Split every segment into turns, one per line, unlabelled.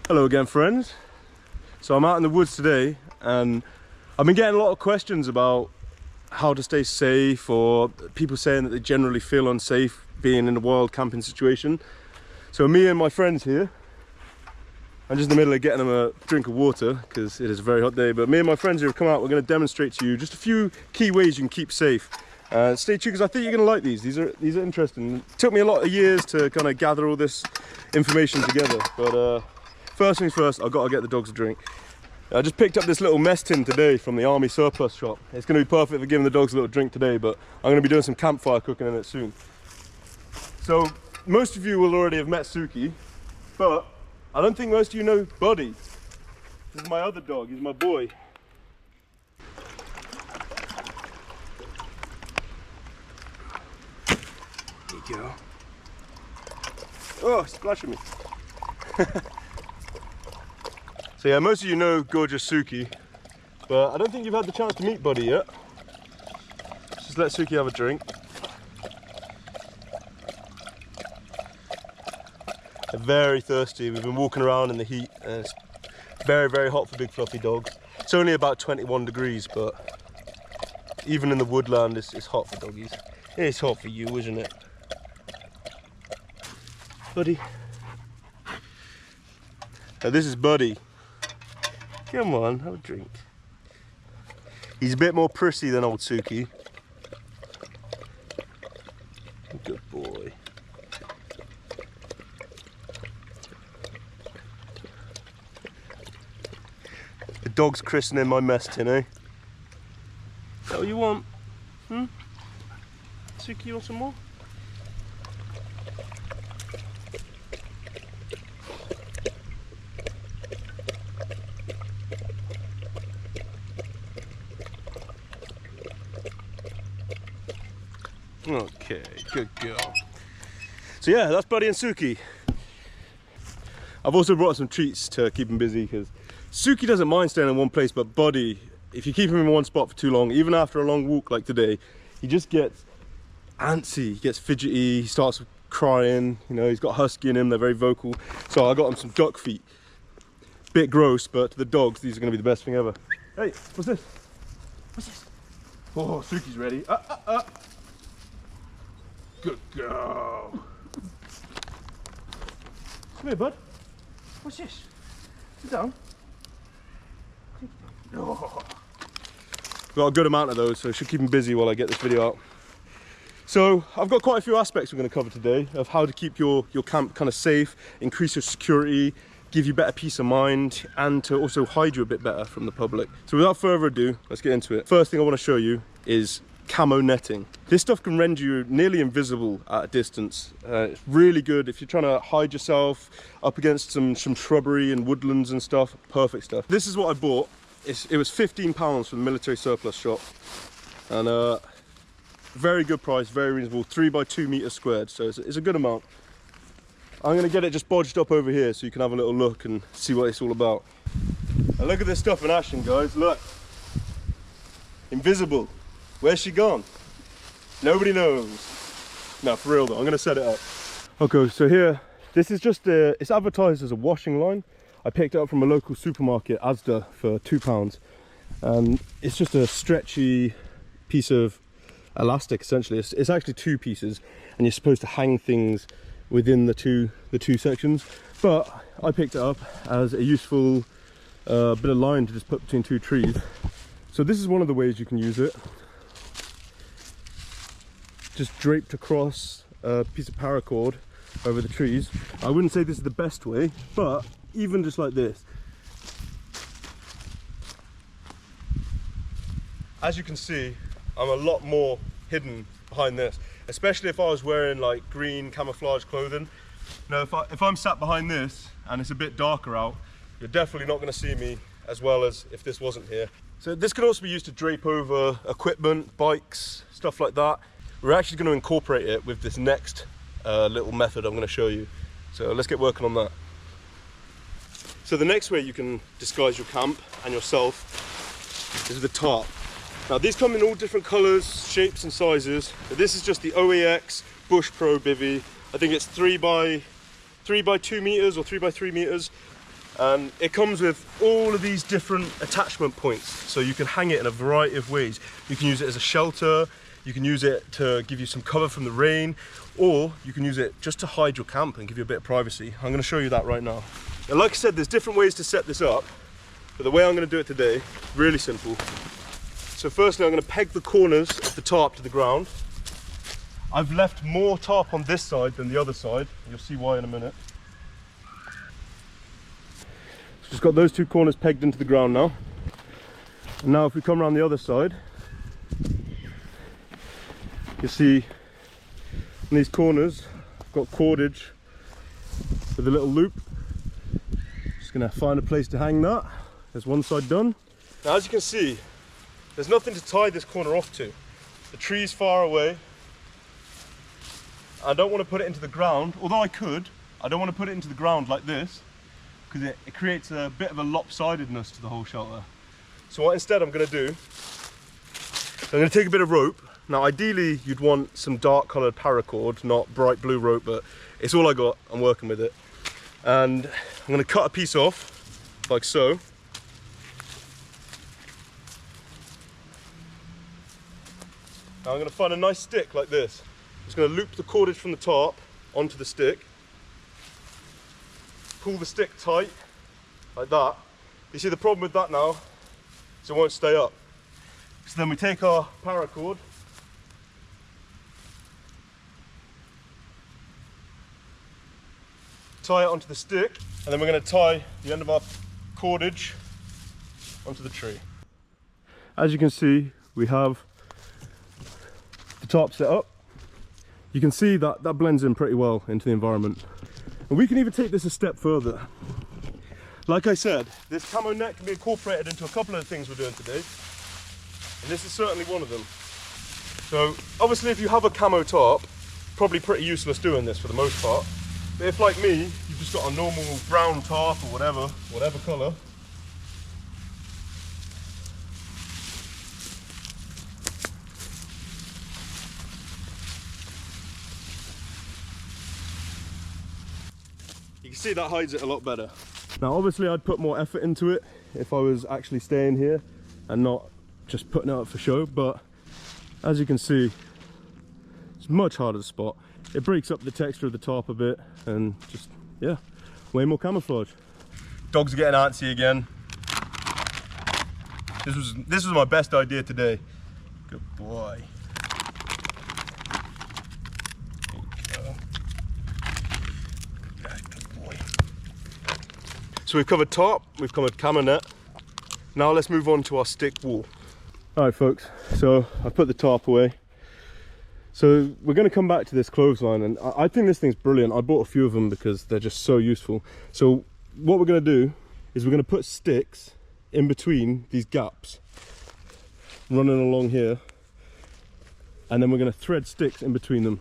Hello again, friends. So I'm out in the woods today and I've been getting a lot of questions about how to stay safe, or people saying that they generally feel unsafe being in a wild camping situation. So me and my friends here, I'm just in the middle of getting them a drink of water because it is a very hot day, but me and my friends here have come out. We're going to demonstrate to you just a few key ways you can keep safe. Stay tuned because I think you're going to like these. These are interesting. It took me a lot of years to kind of gather all this information together, but first things first, I've got to get the dogs a drink. I just picked up this little mess tin today from the army surplus shop. It's going to be perfect for giving the dogs a little drink today, but I'm going to be doing some campfire cooking in it soon. So most of you will already have met Suki, but I don't think most of you know Buddy. This is my other dog. He's my boy. There you go. Oh, it's splashing me. So yeah, most of you know gorgeous Suki, but I don't think you've had the chance to meet Buddy yet. Just let Suki have a drink. They're very thirsty. We've been walking around in the heat and it's very, very hot for big fluffy dogs. It's only about 21 degrees, but even in the woodland it's hot for doggies. It's hot for you, isn't it? Buddy. Now this is Buddy. Come on, have a drink. He's a bit more prissy than old Suki. Good boy. The dog's christening my mess tin, eh? Is that what you want? Suki, you want some more? Okay, good girl. So yeah, that's Buddy and Suki. I've also brought some treats to keep him busy because Suki doesn't mind staying in one place, but Buddy, if you keep him in one spot for too long, even after a long walk like today, he just gets antsy, he gets fidgety, he starts crying, you know, he's got husky in him, they're very vocal. So I got him some duck feet. Bit gross, but to the dogs, these are going to be the best thing ever. Hey, what's this? What's this? Oh, Suki's ready. Good girl. Come here, bud. What's this? Sit down. Oh. Got a good amount of those, so I should keep them busy while I get this video out. So I've got quite a few aspects we're going to cover today of how to keep your camp kind of safe, increase your security, give you better peace of mind, and to also hide you a bit better from the public. So without further ado, let's get into it. First thing I want to show you is camo netting. This stuff can render you nearly invisible at a distance. It's really good if you're trying to hide yourself up against some shrubbery and woodlands and stuff. Perfect stuff. This is what I bought. It was £15 from the military surplus shop, and very good price, very reasonable. 3 by 2 meters squared, so it's a good amount. I'm going to get it just bodged up over here so you can have a little look and see what it's all about. Now look at this stuff in action, guys. Look, invisible. Where's she gone? Nobody knows. No, for real though, I'm gonna set it up. Okay, so here, this is just it's advertised as a washing line. I picked it up from a local supermarket, Asda, for £2. And it's just a stretchy piece of elastic, essentially. It's actually 2 pieces, and you're supposed to hang things within the two sections. But I picked it up as a useful bit of line to just put between 2 trees. So this is one of the ways you can use it. Just draped across a piece of paracord over the trees. I wouldn't say this is the best way, but even just like this. As you can see, I'm a lot more hidden behind this, especially if I was wearing like green camouflage clothing. Now if I'm sat behind this and it's a bit darker out, you're definitely not going to see me as well as if this wasn't here. So this could also be used to drape over equipment, bikes, stuff like that. We're actually going to incorporate it with this next little method I'm going to show you. So let's get working on that. So the next way you can disguise your camp and yourself is with a tarp. Now these come in all different colours, shapes and sizes. But this is just the OAX Bush Pro Bivvy. I think it's 3 by 2 meters or 3 by 3 meters. And it comes with all of these different attachment points, so you can hang it in a variety of ways. You can use it as a shelter, you can use it to give you some cover from the rain, or you can use it just to hide your camp and give you a bit of privacy. I'm going to show you that right now. And like I said, there's different ways to set this up, but the way I'm going to do it today, really simple. So firstly, I'm going to peg the corners of the tarp to the ground. I've left more tarp on this side than the other side. You'll see why in a minute. So just got those two corners pegged into the ground now. And now if we come around the other side, you see in these corners, I've got cordage with a little loop. Just going to find a place to hang that. There's one side done. Now as you can see, there's nothing to tie this corner off to. The tree's far away. I don't want to put it into the ground, although I could. I don't want to put it into the ground like this, because it creates a bit of a lopsidedness to the whole shelter. So what instead I'm going to do, I'm going to take a bit of rope. Now ideally you'd want some dark coloured paracord, not bright blue rope, but it's all I got, I'm working with it. And I'm going to cut a piece off, like so. Now I'm going to find a nice stick like this. I'm just going to loop the cordage from the tarp onto the stick. Pull the stick tight, like that. You see the problem with that now is it won't stay up. So then we take our paracord, tie it onto the stick, and then we're going to tie the end of our cordage onto the tree. As you can see, we have the tarp set up. You can see that that blends in pretty well into the environment. And we can even take this a step further. Like I said, this camo net can be incorporated into a couple of things we're doing today. And this is certainly one of them. So obviously if you have a camo tarp, probably pretty useless doing this for the most part. But if like me, you've just got a normal brown tarp or whatever colour, you can see that hides it a lot better. Now obviously I'd put more effort into it if I was actually staying here and not just putting it up for show, but as you can see, it's much harder to spot. It breaks up the texture of the tarp a bit and just, yeah, way more camouflage. Dogs are getting antsy again. This was my best idea today. Good boy. So we've covered tarp, we've covered camo net. Now let's move on to our stick wall. All right folks, so I've put the tarp away. So we're going to come back to this Cloes Line, and I think this thing's brilliant. I bought a few of them because they're just so useful. So what we're going to do is we're going to put sticks in between these gaps, running along here, and then we're going to thread sticks in between them.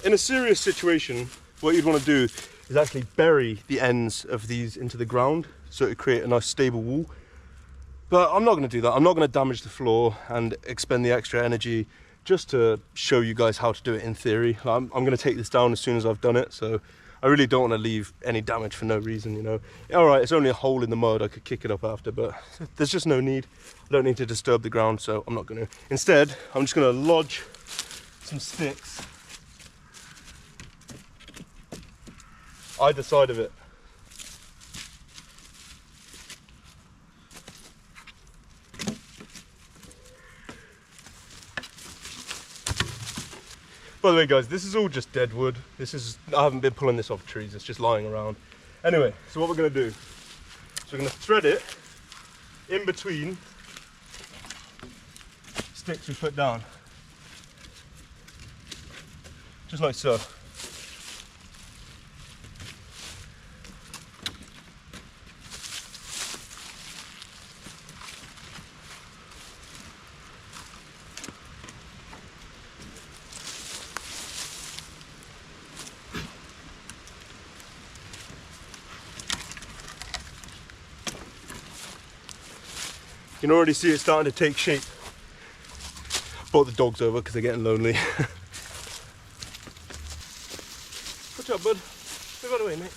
In a serious situation, what you'd want to do is actually bury the ends of these into the ground so it would create a nice stable wall. But I'm not going to do that. I'm not going to damage the floor and expend the extra energy just to show you guys how to do it in theory. I'm going to take this down as soon as I've done it, so I really don't want to leave any damage for no reason, you know. Alright, it's only a hole in the mud, I could kick it up after, but there's just no need. I don't need to disturb the ground, so I'm not going to. Instead, I'm just going to lodge some sticks either side of it. By the way guys, this is all just dead wood. I haven't been pulling this off trees, it's just lying around. Anyway, so what we're going to do, so we're going to thread it in between sticks we put down. Just like so. You can already see it starting to take shape. Brought the dogs over because they're getting lonely. What's up, bud? Move out of the way, mate.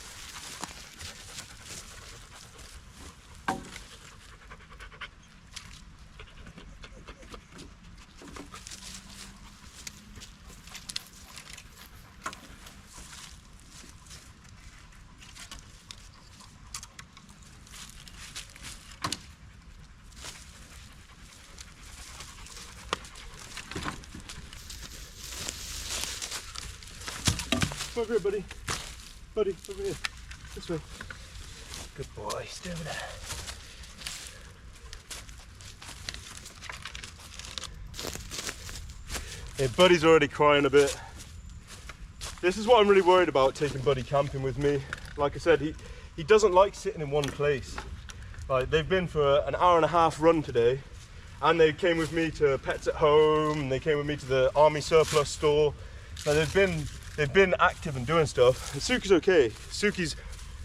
Over here, buddy. Buddy, over here. This way. Good boy. Stay over there. Hey, Buddy's already crying a bit. This is what I'm really worried about, taking Buddy camping with me. Like I said, he doesn't like sitting in one place. Like, they've been for an hour-and-a-half run today, and they came with me to Pets at Home, and they came with me to the Army Surplus store. Now, they've been active and doing stuff. And Suki's okay. Suki's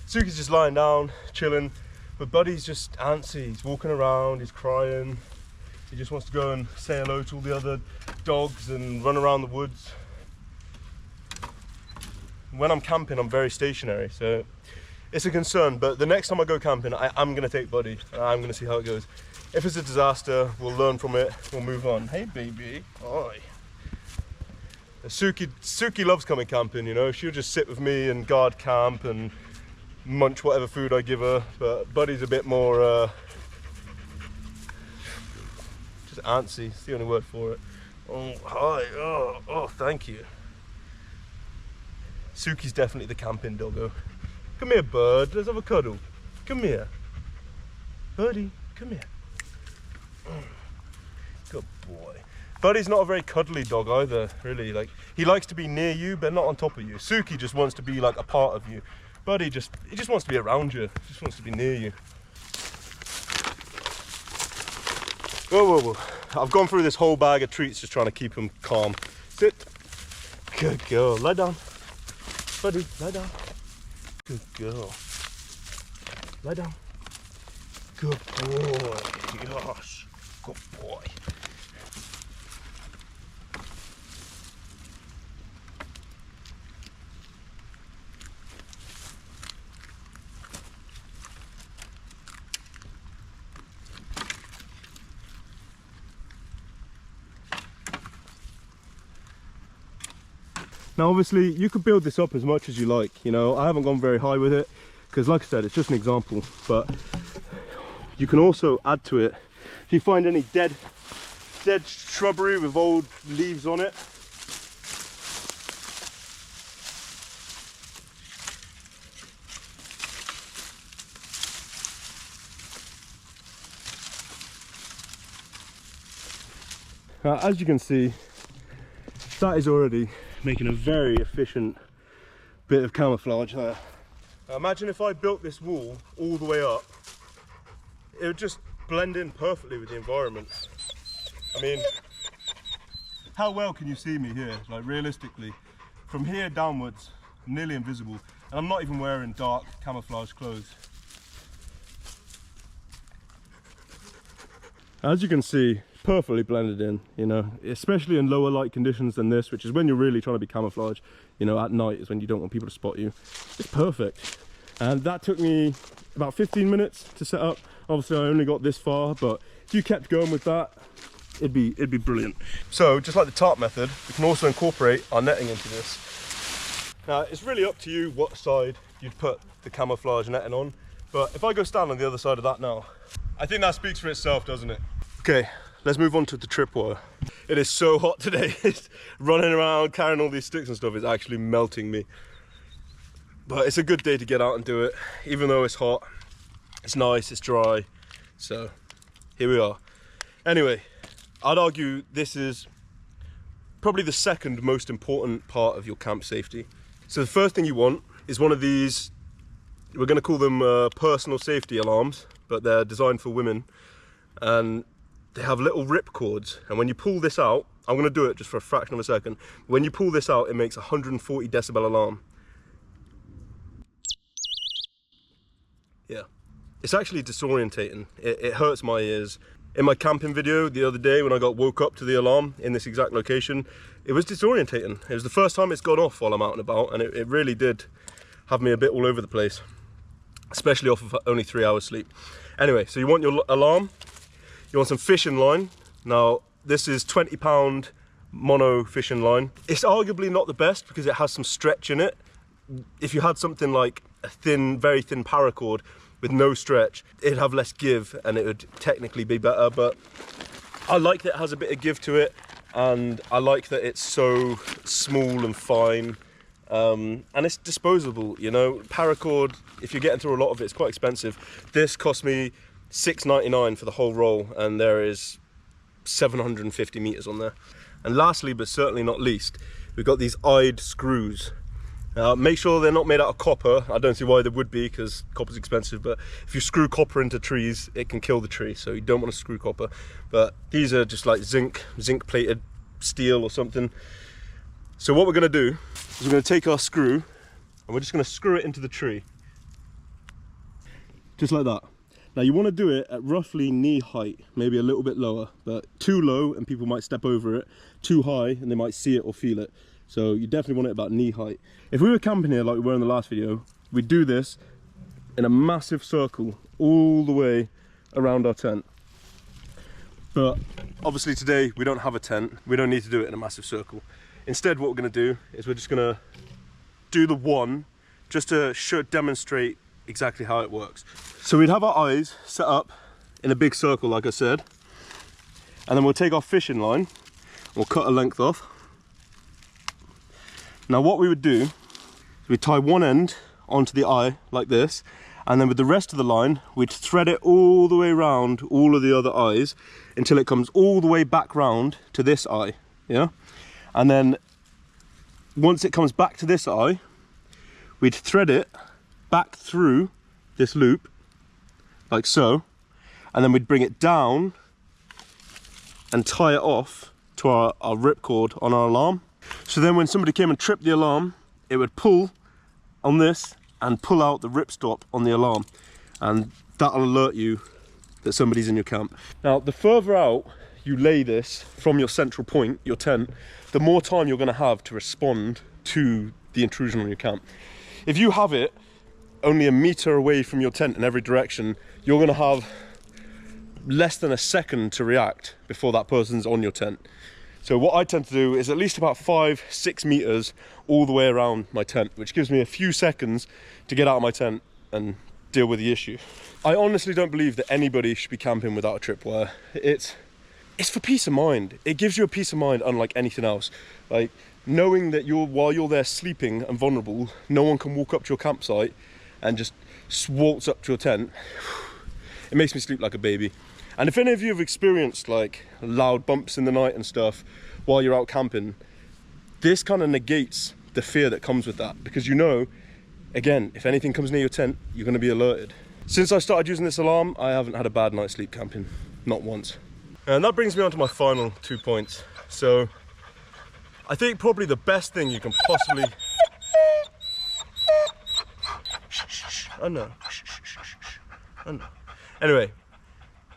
just lying down, chilling. But Buddy's just antsy. He's walking around, he's crying. He just wants to go and say hello to all the other dogs and run around the woods. When I'm camping, I'm very stationary, so it's a concern. But the next time I go camping, I'm gonna take Buddy. I'm gonna see how it goes. If it's a disaster, we'll learn from it, we'll move on. Hey, baby. Oi. Suki loves coming camping, you know. She'll just sit with me and guard camp and munch whatever food I give her. But Buddy's a bit more just antsy. It's the only word for it. Oh, hi. Oh, thank you. Suki's definitely the camping doggo. Come here, bud. Let's have a cuddle. Come here. Buddy, come here. Good boy. Buddy's not a very cuddly dog either, really. Like, he likes to be near you, but not on top of you. Suki just wants to be like a part of you. Buddy he just wants to be around you. He just wants to be near you. Whoa. I've gone through this whole bag of treats just trying to keep him calm. Sit. Good girl. Lie down. Buddy, lie down. Good girl. Lie down. Good boy. Gosh. Good boy. Now obviously you could build this up as much as you like, you know. I haven't gone very high with it because, like I said, it's just an example, but you can also add to it. If you find any dead shrubbery with old leaves on it, as you can see, that is already making a very efficient bit of camouflage there. Now imagine if I built this wall all the way up, it would just blend in perfectly with the environment. I mean, how well can you see me here? Like, realistically, from here downwards, I'm nearly invisible, and I'm not even wearing dark camouflage clothes. As you can see, perfectly blended in, you know, especially in lower light conditions than this, which is when you're really trying to be camouflage. You know, at night is when you don't want people to spot you. It's perfect. And that took me about 15 minutes to set up. Obviously I only got this far, but if you kept going with that, it'd be brilliant. So just like the tarp method, we can also incorporate our netting into this. Now it's really up to you what side you'd put the camouflage netting on, but if I go stand on the other side of that now, I think that speaks for itself, doesn't it? Okay, let's move on to the tripwire. It is so hot today. Running around carrying all these sticks and stuff is actually melting me. But it's a good day to get out and do it. Even though it's hot, it's nice, it's dry. So here we are. Anyway, I'd argue this is probably the second most important part of your camp safety. So the first thing you want is one of these, we're going to call them personal safety alarms, but they're designed for women. And they have little rip cords, and when you pull this out, I'm going to do it just for a fraction of a second. When you pull this out, it makes a 140 decibel alarm. Yeah, it's actually disorientating. It hurts my ears. in my camping video the other day when I got woke up to the alarm in this exact location, it was disorientating. It was the first time it's gone off while I'm out and about, and it really did have me a bit all over the place, especially off of only 3 hours sleep. Anyway, so you want your alarm, you want some fishing line. Now, this is 20-pound mono fishing line. It's arguably not the best because it has some stretch in it. If you had something like a thin, very thin paracord with no stretch, it'd have less give and it would technically be better, but I like that it has a bit of give to it, and I like that it's so small and fine, and it's disposable, you know. Paracord, if you're getting through a lot of it, it's quite expensive. This cost me $6.99 for the whole roll, and there is 750 meters on there. And lastly, but certainly not least, we've got these eyed screws. Make sure they're not made out of copper. I don't see why they would be, because copper's expensive, but if you screw copper into trees, it can kill the tree, so you don't want to screw copper. But these are just like zinc plated steel or something. So what we're going to do is we're going to take our screw and we're just going to screw it into the tree. Just like that. Now you want to do it at roughly knee height, maybe a little bit lower, but too low and people might step over it, too high and they might see it or feel it. So you definitely want it about knee height. If we were camping here like we were in the last video, we'd do this in a massive circle all the way around our tent. But obviously today we don't have a tent, we don't need to do it in a massive circle. Instead, what we're going to do is we're just going to do the one just to demonstrate exactly how it works. So we'd have our eyes set up in a big circle like I said, and then we'll take our fishing line, we'll cut a length off. Now what we would do is we'd tie one end onto the eye like this, and then with the rest of the line we'd thread it all the way around all of the other eyes until it comes all the way back round to this eye, yeah? And then once it comes back to this eye, we'd thread it back through this loop like so, and then we'd bring it down and tie it off to our ripcord on our alarm. So then when somebody came and tripped the alarm, it would pull on this and pull out the ripstop on the alarm, and that'll alert you that somebody's in your camp. Now the further out you lay this from your central point, your tent, the more time you're going to have to respond to the intrusion on your camp. If you have it only a meter away from your tent in every direction, you're going to have less than a second to react before that person's on your tent. So what I tend to do is at least about 5-6 meters all the way around my tent, which gives me a few seconds to get out of my tent and deal with the issue. I honestly don't believe that anybody should be camping without a tripwire. It's for peace of mind. It gives you a peace of mind unlike anything else. Like knowing that while you're there sleeping and vulnerable, no one can walk up to your campsite and just waltz up to your tent. It makes me sleep like a baby. And if any of you have experienced like loud bumps in the night and stuff while you're out camping, this kind of negates the fear that comes with that, because you know, again, if anything comes near your tent, you're going to be alerted. Since I started using this alarm, I haven't had a bad night's sleep camping, not once. And that brings me on to my final 2 points. So I think probably the best thing you can possibly... I know. Anyway,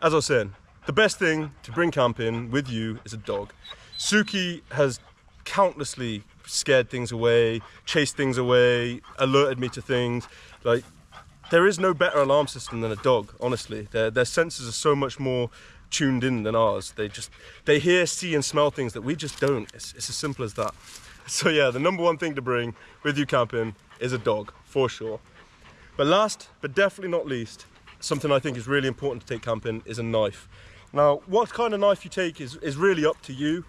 as I was saying, the best thing to bring camping with you is a dog. Suki has countlessly scared things away, chased things away, alerted me to things. Like, there is no better alarm system than a dog, honestly. Their senses are so much more tuned in than ours. They hear, see and smell things that we just don't. It's as simple as that. So yeah, the number one thing to bring with you camping is a dog, for sure. But last, but definitely not least, something I think is really important to take camping is a knife. Now, what kind of knife you take is really up to you.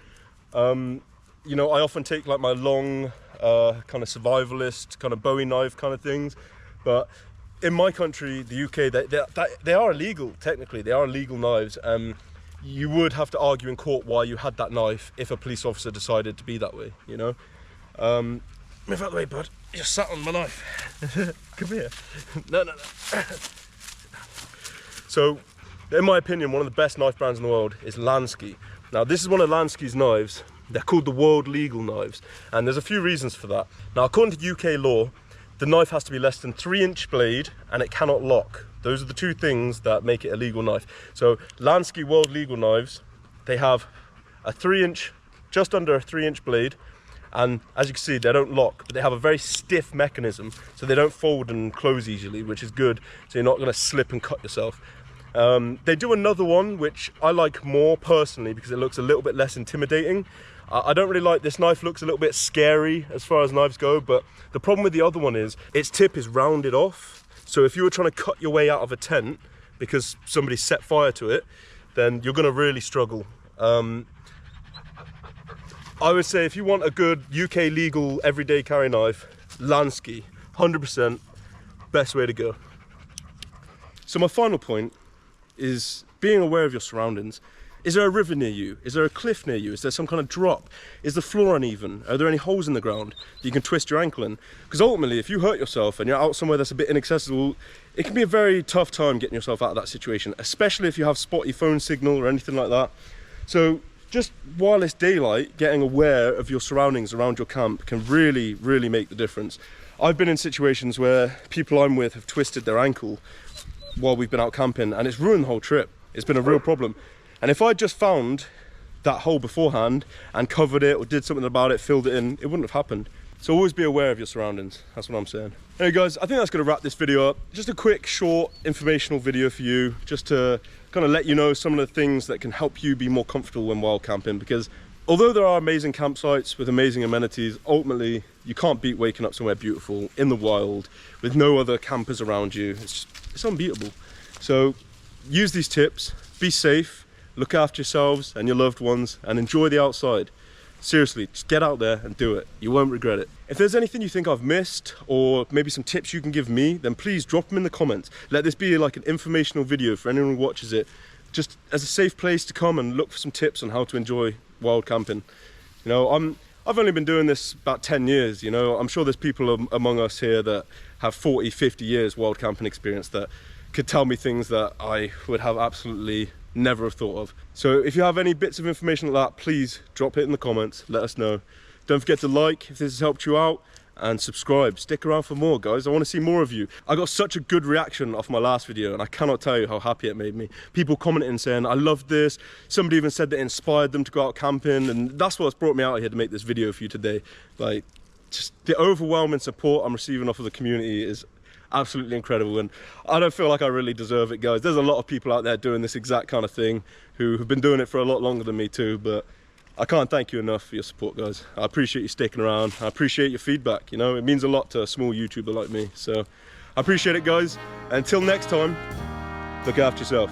You know, I often take like my long kind of survivalist, kind of Bowie knife kind of things. But in my country, the UK, they are illegal, technically. They are illegal knives. You would have to argue in court why you had that knife if a police officer decided to be that way, you know. Move out of the way, bud. You just sat on my knife. Come here. No. So, in my opinion, one of the best knife brands in the world is Lansky. Now, this is one of Lansky's knives. They're called the world legal knives, and there's a few reasons for that. Now, according to UK law, the knife has to be less than 3-inch blade and it cannot lock. Those are the two things that make it a legal knife. So Lansky world legal knives, they have a 3-inch, just under a 3-inch blade, and as you can see, they don't lock, but they have a very stiff mechanism, so they don't fold and close easily, which is good, so you're not going to slip and cut yourself. They do another one, which I like more personally because it looks a little bit less intimidating. I don't really like this knife, looks a little bit scary as far as knives go, but the problem with the other one is its tip is rounded off. So if you were trying to cut your way out of a tent because somebody set fire to it, then you're going to really struggle. I would say if you want a good UK legal everyday carry knife, Lansky, 100% best way to go. So my final point is being aware of your surroundings. Is there a river near you? Is there a cliff near you? Is there some kind of drop? Is the floor uneven? Are there any holes in the ground that you can twist your ankle in? Because ultimately, if you hurt yourself and you're out somewhere that's a bit inaccessible, it can be a very tough time getting yourself out of that situation, especially if you have spotty phone signal or anything like that. So just while it's daylight, getting aware of your surroundings around your camp can really, really make the difference. I've been in situations where people I'm with have twisted their ankle while we've been out camping, and it's ruined the whole trip. It's been a real problem. And if I just found that hole beforehand and covered it or did something about it, filled it in, it wouldn't have happened. So always be aware of your surroundings. That's what I'm saying. Anyway guys, I think that's going to wrap this video up. Just a quick, short, informational video for you, just to kind of let you know some of the things that can help you be more comfortable when wild camping, because although there are amazing campsites with amazing amenities, ultimately you can't beat waking up somewhere beautiful in the wild with no other campers around you. It's unbeatable. So use these tips, be safe, look after yourselves and your loved ones, and enjoy the outside. Seriously, just get out there and do it. You won't regret it. If there's anything you think I've missed, or maybe some tips you can give me, then please drop them in the comments. Let this be like an informational video for anyone who watches it, just as a safe place to come and look for some tips on how to enjoy wild camping. You know, I've only been doing this about 10 years, you know. I'm sure there's people among us here that have 40, 50 years wild camping experience that could tell me things that I would have absolutely never have thought of. So if you have any bits of information like that, please drop it in the comments, let us know. Don't forget to like if this has helped you out, and subscribe. Stick around for more, guys. I want to see more of you. I got such a good reaction off my last video, and I cannot tell you how happy it made me. People commenting saying, I loved this. Somebody even said that it inspired them to go out camping, and that's what's brought me out here to make this video for you today. Like, just the overwhelming support I'm receiving off of the community is absolutely incredible, and I don't feel like I really deserve it, guys. There's a lot of people out there doing this exact kind of thing who have been doing it for a lot longer than me too, but I can't thank you enough for your support, guys. I appreciate you sticking around. I appreciate your feedback, you know. It means a lot to a small YouTuber like me, so I appreciate it, guys. Until next time, look after yourself.